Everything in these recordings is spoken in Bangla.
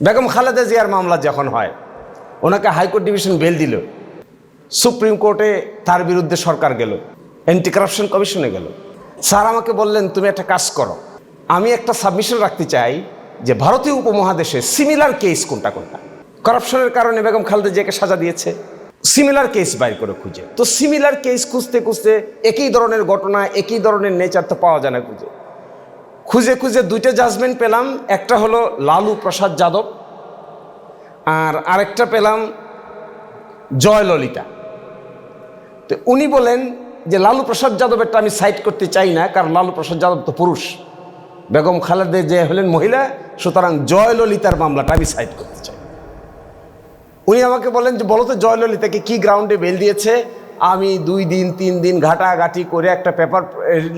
বেগম খালেদা জিয়ার মামলা যখন হয়, ওনাকে হাইকোর্ট ডিভিশন বেল দিল, সুপ্রিম কোর্টে তার বিরুদ্ধে সরকার গেল, অ্যান্টি কারাপশন কমিশনে গেল। স্যার আমাকে বললেন, তুমি একটা কাজ করো, আমি একটা সাবমিশন রাখতে চাই যে ভারতীয় উপমহাদেশে সিমিলার কেস কোনটা কোনটা, কারাপশনের কারণে বেগম খালেদা জিয়াকে সাজা দিয়েছে, সিমিলার কেস বাইর করে খুঁজে। তো সিমিলার কেস খুঁজতে খুঁজতে একই ধরনের ঘটনা, একই ধরনের নেচার তো পাওয়া যায় না, খুঁজে খুঁজে দুইটা জাজমেন্ট পেলাম। একটা হলো লালু প্রসাদ যাদব, আর আরেকটা পেলাম জয়ললিতা। তো উনি বলেন যে লালু প্রসাদ যাদবেরটা আমি সাইড করতে চাই না, কারণ লালু প্রসাদ যাদব তো পুরুষ, বেগম খালেদা জিয়া হলেন মহিলা, সুতরাং জয়ললিতার মামলাটা আমি সাইড করতে চাই। উনি আমাকে বলেন যে বলো তো জয়ললিতাকে কি গ্রাউন্ডে বেল দিয়েছে। আমি 2 দিন 3 দিন ঘাটাঘাটি করে একটা পেপার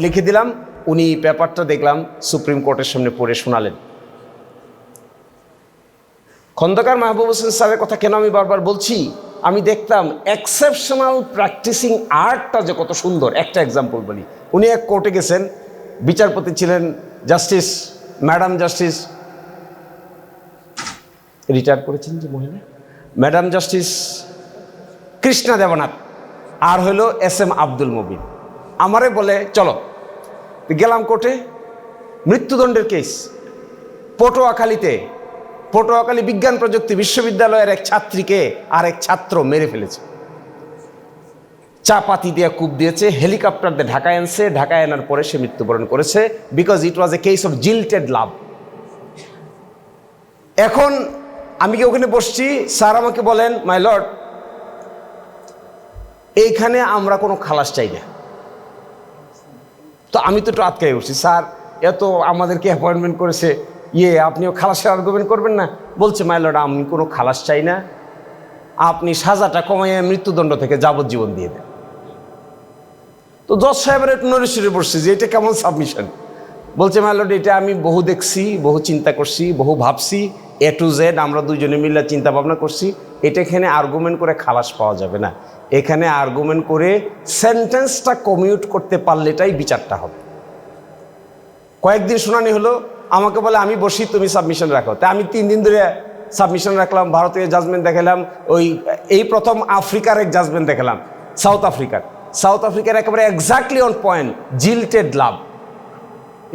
লিখে দিলাম। উনি পেপারটা দেখলাম সুপ্রিম কোর্টের সামনে পড়ে শোনালেন। খন্দকার মাহবুব হোসেন স্যারের কথা কেন আমি বারবার বলছি, আমি দেখতাম এক্সেপশনাল প্র্যাকটিসিং আর্টটা যে কত সুন্দর। একটা এক্সাম্পল বলি, উনি এক কোর্টে গেছেন, বিচারপতি ছিলেন জাস্টিস ম্যাডাম জাস্টিস, রিটায়ার করেছেন যে মহিলা, ম্যাডাম জাস্টিস কৃষ্ণা দেবনাথ, আর হলো SM আব্দুল মুবিন। আমারে বলে চলো, গেলাম কোর্টে, মৃত্যুদণ্ডের কেস, পটুয়াখালী বিজ্ঞান প্রযুক্তি বিশ্ববিদ্যালয়ের এক ছাত্রীকে আর এক ছাত্র মেরে ফেলেছে, চাপাতি দিয়ে কূপ দিয়েছে, হেলিকপ্টার দিয়ে ঢাকায় আনছে, ঢাকায় আনার পরে সে মৃত্যুবরণ করেছে, because it was a case of jilted love. এখন আমি কি ওখানে বসছি, স্যার আমাকে বলেন, মাই লর্ড, এইখানে আমরা কোনো খালাস চাই না। তো আমি তো একটু আটকাই উঠছি, স্যার এত আমাদেরকে অ্যাপয়েন্টমেন্ট করেছে, আপনিও খালাসের আর্গুমেন্ট করবেন না? বলছে, মাই লর্ড, আমি কোনো খালাস চাই না, আপনি সাজাটা কমাইয়ে মৃত্যুদণ্ড থেকে যাবজ্জীবন দিয়ে দেন। তো জজ সাহেবের একটু নড়েচড়ে পড়ছে যে এটা কেমন সাবমিশন। বলছে, মাই লর্ড, এটা আমি বহু দেখছি, বহু চিন্তা করছি, বহু ভাবছি, A to Z আমরা দুজনে মিলে চিন্তা ভাবনা করছি, এটা এখানে আর্গুমেন্ট করে খালাস পাওয়া যাবে না, এখানে আর্গুমেন্ট করে সেন্টেন্সটা কমিউট করতে পারলে এটাই বিচারটা হবে। কয়েকদিন শুনানি হলো, আমাকে বলে আমি বসি, তুমি সাবমিশন রাখো। তাই আমি 3 দিন ধরে সাবমিশন রাখলাম, ভারতীয় জাজমেন্ট দেখালাম, এই প্রথম আফ্রিকার এক জাজমেন্ট দেখালাম, সাউথ আফ্রিকার একেবারে এক্স্যাক্টলি অন পয়েন্ট, জিল্টেড লাভ।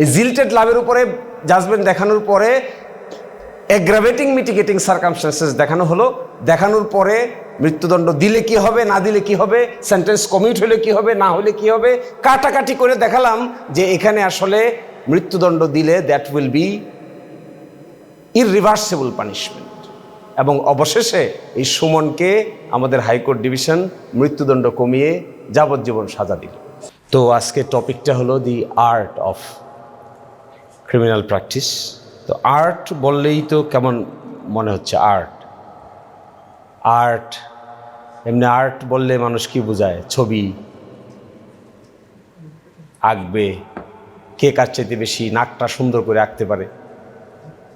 এই জিল্টেড লাভের উপরে জাজমেন্ট দেখানোর পরে এগ্রাভেটিং মিটিগেটিং সার্কামস্ট্যান্সেস দেখানো হলো, দেখানোর পরে মৃত্যুদণ্ড দিলে কি হবে, না দিলে কি হবে, সেন্টেন্স কমিউট হলে কি হবে, না হলে কি হবে, কাটাকাটি করে দেখালাম যে এখানে আসলে মৃত্যুদণ্ড দিলে দ্যাট উইল বি ইররিভার্সিবল পানিশমেন্ট। এবং অবশেষে এই সুমনকে আমাদের হাইকোর্ট ডিভিশন মৃত্যুদণ্ড কমিয়ে যাবজ্জীবন সাজা দিল। তো আজকে টপিকটা হলো দি আর্ট অফ ক্রিমিনাল প্র্যাকটিস। তো আর্ট বললেই তো কেমন মনে হচ্ছে, আর্ট এমনি আর্ট বললে মানুষ কি বোঝায়, ছবি আঁকবে, কে কার চাইতে বেশি নাকটা সুন্দর করে আঁকতে পারে,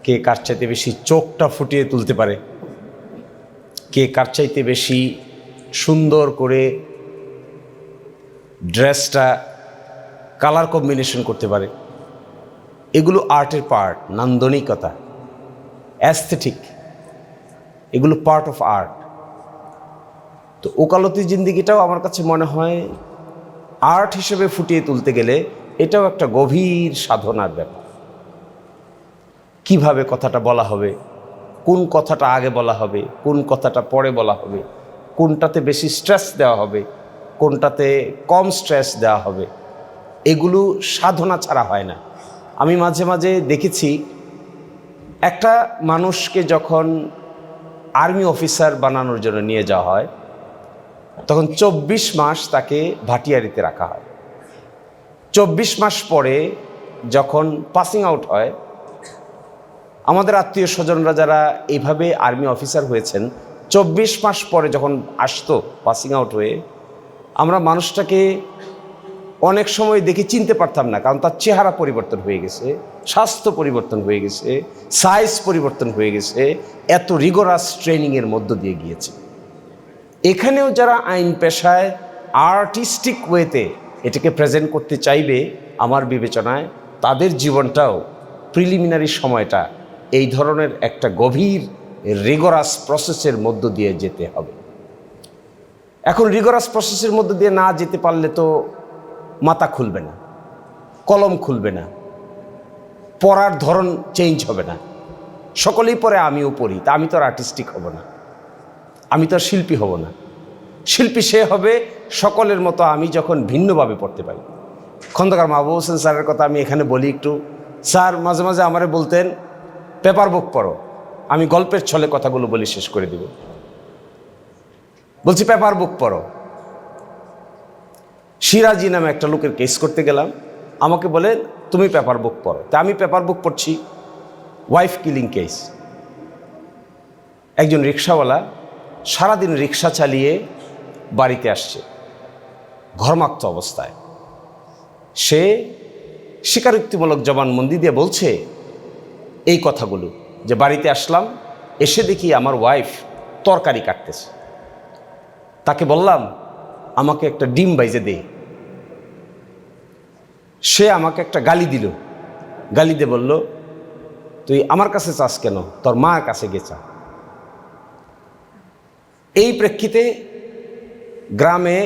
কে কার চাইতে বেশি চোখটা ফুটিয়ে তুলতে পারে, কে কার চাইতে বেশি সুন্দর করে ড্রেসটা কালার কম্বিনেশন করতে পারে, এগুলো আর্টের পার্ট, নান্দনিকতা, অ্যাস্থেটিক, এগুলো পার্ট অফ আর্ট। তো ওকালতি জিন্দিগিটাও আমার কাছে মনে হয় আর্ট হিসেবে ফুটিয়ে তুলতে গেলে এটাও একটা গভীর সাধনার ব্যাপার। কিভাবে কথাটা বলা হবে, কোন কথাটা আগে বলা হবে, কোন কথাটা পরে বলা হবে, কোনটাতে বেশি স্ট্রেস দেওয়া হবে, কোনটাতে কম স্ট্রেস দেওয়া হবে, এগুলো সাধনা ছাড়া হয় না। আমি মাঝে মাঝে দেখেছি একটা মানুষকে যখন আর্মি অফিসার বানানোর জন্য নিয়ে যাওয়া হয়, তখন 24 মাস তাকে ভাটিয়ারিতে রাখা হয়। 24 মাস পরে যখন পাসিং আউট হয়, আমাদের আত্মীয় স্বজনরা যারা এইভাবে আর্মি অফিসার হয়েছেন, 24 মাস পরে যখন আসতো পাসিং আউট হয়ে, আমরা মানুষটাকে অনেক সময় দেখে চিনতে পারতাম না, কারণ তার চেহারা পরিবর্তন হয়ে গেছে, স্বাস্থ্য পরিবর্তন হয়ে গেছে, সাইজ পরিবর্তন হয়ে গেছে, এত রিগোরাস ট্রেনিংয়ের মধ্য দিয়ে গিয়েছে। এখানেও যারা আইন পেশায় আর্টিস্টিক ওয়েতে এটাকে প্রেজেন্ট করতে চাইবে, আমার বিবেচনায় তাদের জীবনটাও প্রিলিমিনারি সময়টা এই ধরনের একটা গভীর রিগরাস প্রসেসের মধ্য দিয়ে যেতে হবে। এখন রিগরাস প্রসেসের মধ্য দিয়ে না যেতে পারলে তো মাথা খুলবে না, কলম খুলবে না, পড়ার ধরন চেঞ্জ হবে না। সকলেই পড়ে, আমিও পড়ি, তা আমি তো আর আর্টিস্টিক হব না, আমি তো আর শিল্পী হব না। শিল্পী সে হবে সকলের মতো আমি যখন ভিন্নভাবে পড়তে পারি। খন্দকার মাহবুব হোসেন স্যারের কথা আমি এখানে বলি একটু। স্যার মাঝে মাঝে আমারে বলতেন পেপার বুক পড়ো, আমি গল্পের ছলে কথাগুলো বলি শেষ করে দিব। বলছি পেপার বুক পড়ো। সিরাজি নামে একটা লোকের কেস করতে গেলাম, আমাকে বলে তুমি পেপার বুক পড়ো। তা আমি পেপার বুক পড়ছি, ওয়াইফ কিলিং কেস। একজন রিক্সাওয়ালা সারাদিন রিক্সা চালিয়ে বাড়িতে আসছে ঘর্মাক্ত অবস্থায়। সে স্বীকারোক্তিমূলক জবানবন্দি দিয়ে বলছে এই কথাগুলো, যে বাড়িতে আসলাম, এসে দেখি আমার ওয়াইফ তরকারি কাটতেছে। তাকে বললাম আমাকে একটা ডিম বাইজে দে। সে আমাকে একটা গালি দিল, গালি দিয়ে বলল তুই আমার কাছে চাস কেন, তোর মার কাছে গেছা। এই প্রেক্ষিতে গ্রামে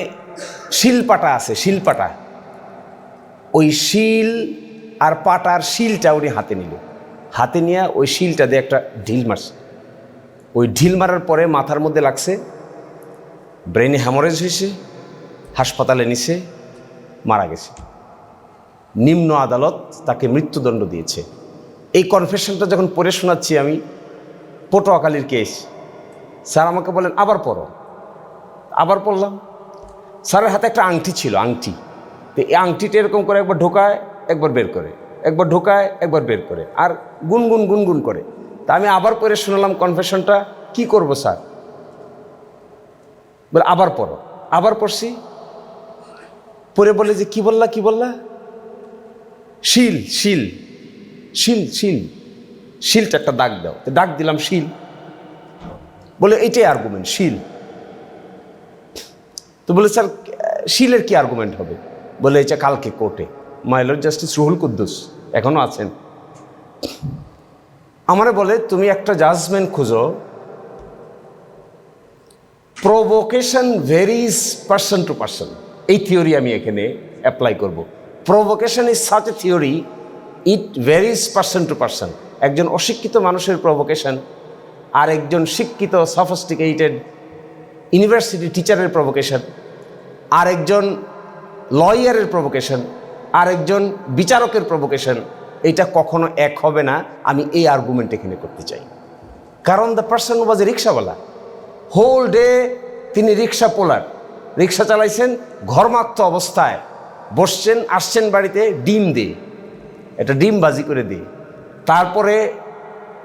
শিলপাটা আছে, শিলপাটা, ওই শিল আর পাটার শিলটা উনি হাতে নিল, হাতে নিয়ে ওই শিলটা দিয়ে একটা ঢিল মারছে। ওই ঢিল মারার পরে মাথার মধ্যে লাগছে, ব্রেনে হ্যামোরেজ হয়েছে, হাসপাতালে নিছে, মারা গেছে। নিম্ন আদালত তাকে মৃত্যুদণ্ড দিয়েছে। এই কনফেশনটা যখন পড়ে শোনাচ্ছি আমি, পটুয়াখালীর কেস, স্যার আমাকে বলেন আবার পড়ো। আবার পড়লাম। স্যারের হাতে একটা আংটি ছিল, আংটি। তো এই আংটিটা এরকম করে একবার ঢোকায় একবার বের করে, একবার ঢোকায় একবার বের করে, আর গুনগুন গুনগুন করে। তা আমি আবার পড়ে শোনালাম কনফেশনটা। কি করব স্যার? বলে আবার পড়ো। আবার পড়ছি, পড়ে বলে যে কি বললা, কি বললা? শিল, শিল, শিল, শিল, শিলটা একটা দাগ দাও। তো দাগ দিলাম শিল। বলে এইটাই আর্গুমেন্ট, শিল। তো বলে স্যার শিলের কি আর্গুমেন্ট হবে? বলে এটা কালকে কোর্টে। My lord justice Ruhul Quddus এখনো আছেন। আমারে বলে তুমি একটা জাজমেন্ট খুঁজো, provocation varies person to person. এই থিওরি আমি এখানে অ্যাপ্লাই করব। Provocation is such a theory, it varies person to person. একজন অশিক্ষিত মানুষের প্রভোকেশন আর একজন শিক্ষিত সফিস্টিকেটেড ইউনিভার্সিটি টিচারের প্রভোকেশন, আর একজন লয়ারের প্রভোকেশন, আর একজন বিচারকের প্রভোকেশন, এটা কখনো এক হবে না। আমি এই আর্গুমেন্ট এখানে করতে চাই। কারণ দ্য পার্সন ওয়াজ এ রিক্সাওয়ালা, হোল ডে তিনি রিক্সা পোলার, রিক্সা চালাইছেন, ঘর্মাক্ত অবস্থায় বসছেন, আসছেন বাড়িতে ডিম দিয়ে, এটা ডিম বাজি করে দিয়ে। তারপরে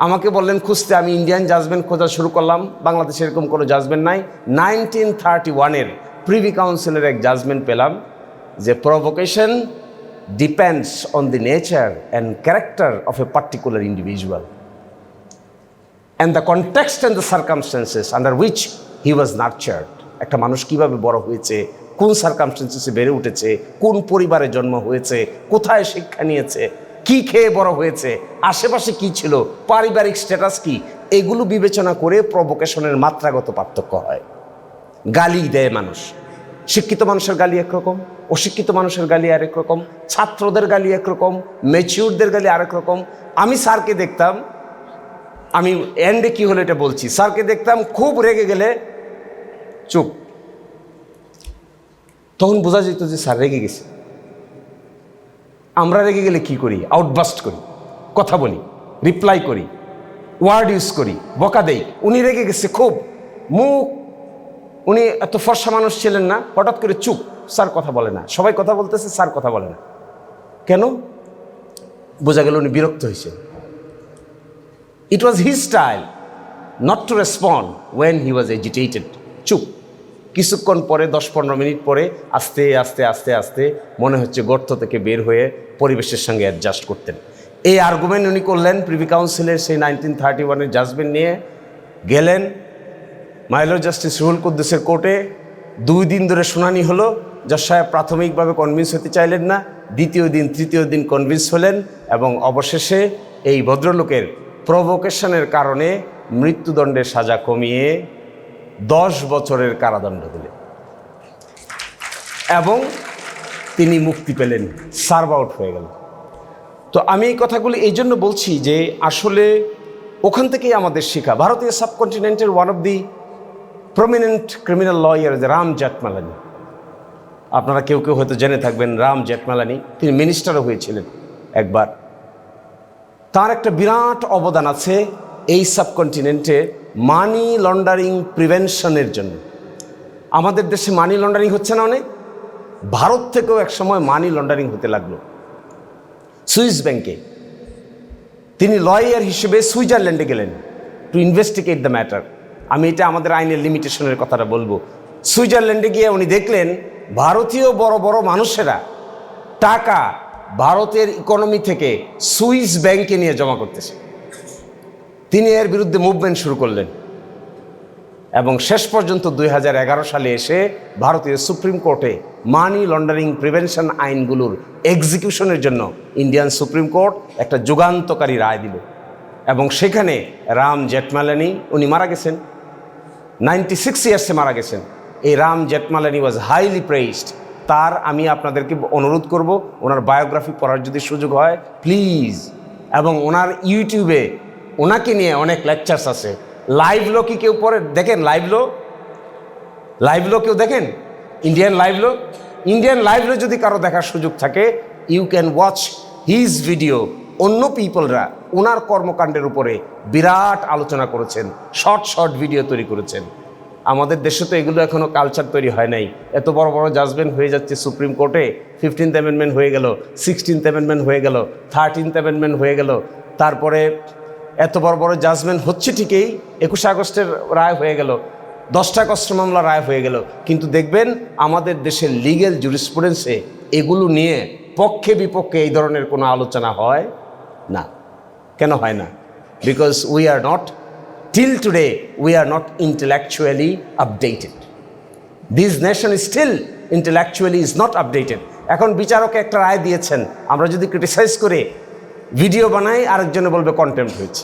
আমাকে বললেন খুঁজতে, আমি ইন্ডিয়ান জাজমেন্ট খোঁজা শুরু করলাম। বাংলাদেশে এরকম কোনো জাজমেন্ট নাই। 1931-এর প্রিভি কাউন্সিলের এক জাজমেন্ট পেলাম যে provocation depends on the nature and character of a particular individual and the context and the circumstances under which হি ওয়াজ নার্চার্ড। একটা মানুষ কীভাবে বড় হয়েছে, কোন সার্কামস্টেন্সেসে বেড়ে উঠেছে, কোন পরিবারে জন্ম হয়েছে, কোথায় শিক্ষা নিয়েছে, কি খেয়ে বড় হয়েছে, আশেপাশে কি ছিল, পারিবারিক স্ট্যাটাস কি, এগুলো বিবেচনা করে প্রভোকেশনের মাত্রাগত পার্থক্য হয়। গালি দেয় মানুষ, শিক্ষিত মানুষের গালি একরকম, অশিক্ষিত মানুষের গালি আরেক রকম, ছাত্রদের গালি একরকম, ম্যাচিউরদের গালি আরেক রকম। আমি স্যারকে দেখতাম, আমি এন্ডে কি হলো এটা বলছি, স্যারকে দেখতাম খুব রেগে গেলে চুপ, তখন বোঝা যেত যে স্যার রেগে গেছে। আমরা রেগে গেলে কি করি? আউটবাস্ট করি, কথা বলি, রিপ্লাই করি, ওয়ার্ড ইউজ করি, বকা দেই। উনি রেগে গেছে খুব, মুখ, উনি এত ফর্সা মানুষ ছিলেন না, হঠাৎ করে চুপ, স্যার কথা বলে না, সবাই কথা বলতেছে, স্যার কথা বলে না। কেন? বোঝা গেল উনি বিরক্ত হয়েছেন। It was his style not to respond when he was agitated. চুপ। কিছুক্ষণ পরে 10-15 মিনিট পরে আস্তে আস্তে আস্তে আস্তে মনে হচ্ছে গর্ত থেকে বের হয়ে পরিবেশের সঙ্গে অ্যাডজাস্ট করতেন। এই আর্গুমেন্ট উনি করলেন প্রিভি কাউন্সিলের সেই 1931-এর জাজমেন্ট নিয়ে। গেলেন মাই লর্ড জাস্টিস রুহুল কুদ্দুসের কোর্টে। 2 দিন ধরে শুনানি হলো। জজ সাহেব প্রাথমিকভাবে কনভিন্স হতে চাইলেন না, দ্বিতীয় দিন তৃতীয় দিন কনভিন্স হলেন এবং অবশেষে এই ভদ্রলোকের প্রভোকেশনের কারণে মৃত্যুদণ্ডের সাজা কমিয়ে 10 বছরের কারাদণ্ড দিলেন এবং তিনি মুক্তি পেলেন, সার্ভ আউট হয়ে গেল। তো আমি এই কথাগুলি এই জন্য বলছি যে আসলে ওখান থেকেই আমাদের শেখা। ভারতীয় সাবকন্টিনেন্টের one of the prominent criminal lawyer Ram Jethmalani, আপনারা কেউ কেউ হয়তো জেনে থাকবেন রাম জেঠমালানি, তিনি মিনিস্টারও হয়েছিলেন একবার। তার একটা বিরাট অবদান আছে এই সাবকন্টিনেন্টে মানি লন্ডারিং প্রিভেনশনের জন্য। আমাদের দেশে মানি লন্ডারিং হচ্ছে না অনেক, ভারত থেকেও একসময় মানি লন্ডারিং হতে লাগলো। সুইস ব্যাংকে তিনি লয়ার হিসেবে সুইজারল্যান্ডে গেলেন টু ইনভেস্টিগেট দ্য ম্যাটার। আমি এটা আমাদের আইনের লিমিটেশনের কথাটা বলবো। সুইজারল্যান্ডে গিয়ে উনি দেখলেন ভারতীয় বড় বড় মানুষেরা টাকা ভারতের ইকোনমি থেকে সুইস ব্যাংকে নিয়ে জমা করতেছে। তিনি এর বিরুদ্ধে মুভমেন্ট শুরু করলেন এবং শেষ পর্যন্ত 2011 সালে এসে ভারতীয় সুপ্রিম কোর্টে মানি লন্ডারিং প্রিভেনশন আইনগুলোর এক্সিকিউশনের জন্য ইন্ডিয়ান সুপ্রিম কোর্ট একটা যুগান্তকারী রায় দিল এবং সেখানে রাম জেঠমালানি উনি মারা গেছেন, 96 ইয়ার্সে মারা গেছেন। এই রাম জেঠমালানি ওয়াজ হাইলি প্রেইজড। তার আমি আপনাদেরকে অনুরোধ করব ওনার বায়োগ্রাফি পড়ার যদি সুযোগ হয় প্লিজ, এবং ওনার ইউটিউবে ওনাকে নিয়ে অনেক লেকচার্স আছে। লাইভ লো কি কেউ পড়ে দেখেন? লাইভ লো কেউ দেখেন? ইন্ডিয়ান লাইভ লো যদি কারো দেখার সুযোগ থাকে, you can watch his video. অন্য পিপলরা ওনার কর্মকাণ্ডের উপরে বিরাট আলোচনা করেছেন, শর্ট ভিডিও তৈরি করেছেন। আমাদের দেশে তো এগুলো এখনও কালচার তৈরি হয় নাই। এত বড় বড় জাজমেন্ট হয়ে যাচ্ছে সুপ্রিম কোর্টে, 15th অ্যামেন্ডমেন্ট হয়ে গেল, 16th অ্যামেন্ডমেন্ট হয়ে গেল, 13th অ্যামেন্ডমেন্ট হয়ে গেল, তারপরে এত বড় বড় জাজমেন্ট হচ্ছে ঠিকই, 21 আগস্টের রায় হয়ে গেল, 10টা আগস্ট মামলা রায় হয়ে গেল, কিন্তু দেখবেন আমাদের দেশের লিগ্যাল জুরিসপ্রুডেন্সে এগুলো নিয়ে পক্ষে বিপক্ষে এই ধরনের কোনো আলোচনা হয় না। কেন হয় না? Because we are not, till today we are not intellectually updated. This nation is still intellectually is not updated. এখন বিচারক একটা রায় দিয়েছেন, আমরা যদি ক্রিটিসাইজ করে ভিডিও বানাই আরেকজনে বলবে কন্টেম্প্ট হয়েছে।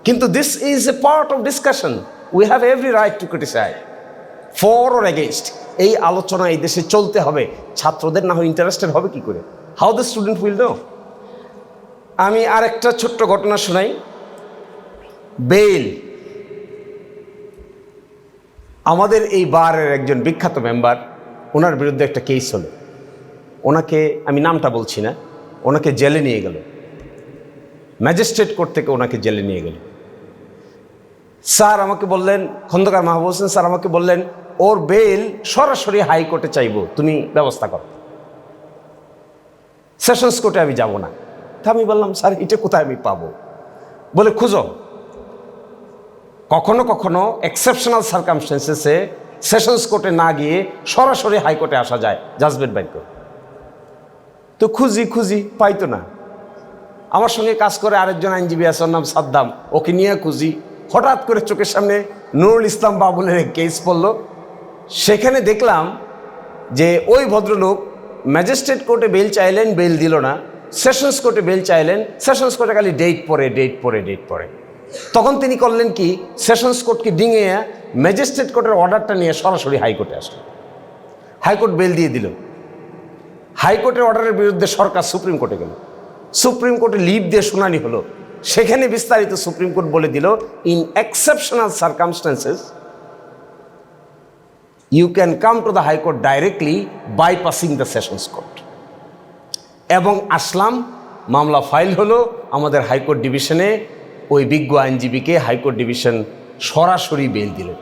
কিন্তু this is a part of discussion, we have every right to criticise, for or against. এই আলোচনা এই দেশে চলতে হবে। ছাত্রদের না হয় ইন্টারেস্টেড হবে কি করে? How the student will know? আমি আরেকটা ছোট্ট ঘটনা শোনাই। বেইল, আমাদের এই বারের একজন বিখ্যাত মেম্বার, ওনার বিরুদ্ধে একটা কেস হলো। ওনাকে, আমি নামটা বলছি না, ওনাকে জেলে নিয়ে গেল, ম্যাজিস্ট্রেট কোর্ট থেকে ওনাকে জেলে নিয়ে গেল। স্যার আমাকে বললেন, খন্দকার মাহবুব হোসেন স্যার আমাকে বললেন ওর বেইল সরাসরি হাইকোর্টে চাইব, তুমি ব্যবস্থা করো, সেশনস কোর্টে আমি যাব না। তা আমি বললাম স্যার এটা কোথায় আমি পাবো? বলে খুঁজো। কখনো কখনো এক্সেপশনাল সার্কামস্টেন্সেসে সেশনস কোর্টে না গিয়ে সরাসরি হাইকোর্টে আসা যায় জাজমেন্ট বাইর করে। তো খুঁজি পাইতো না। আমার সঙ্গে কাজ করে আরেকজন আইনজীবী আছে, ওর নাম সাদ্দাম, ওকে নিয়ে খুঁজি। হঠাৎ করে চোখের সামনে নুরুল ইসলাম বাবুলের কেস পড়লো। সেখানে দেখলাম যে ওই ভদ্রলোক ম্যাজিস্ট্রেট কোর্টে বেল চাইলেন, বেল দিল না, সেশনস কোর্টে বেল চাইলেন, সেশনস কোর্টে খালি ডেট পরে। তখন তিনি করলেন কি, সেশনস কোর্টকে ডিঙে ম্যাজিস্ট্রেট কোর্টের অর্ডারটা নিয়ে সরাসরি হাইকোর্টে আসলো। হাইকোর্ট বেল দিয়ে দিল। হাইকোর্টের অর্ডারের বিরুদ্ধে সরকার সুপ্রিম কোর্টে গেল। সুপ্রিম কোর্টে লিভ দিয়ে শুনানি হলো। সেখানে বিস্তারিত সুপ্রিম কোর্ট বলে দিল, in exceptional circumstances you can come to the high court directly bypassing the sessions court. এবং আসলাম, মামলা ফাইল হলো আমাদের হাইকোর্ট ডিভিশনে। ওই বিজ্ঞ আইনজীবীকে হাইকোর্ট ডিভিশন সরাসরি বেল দিলেন।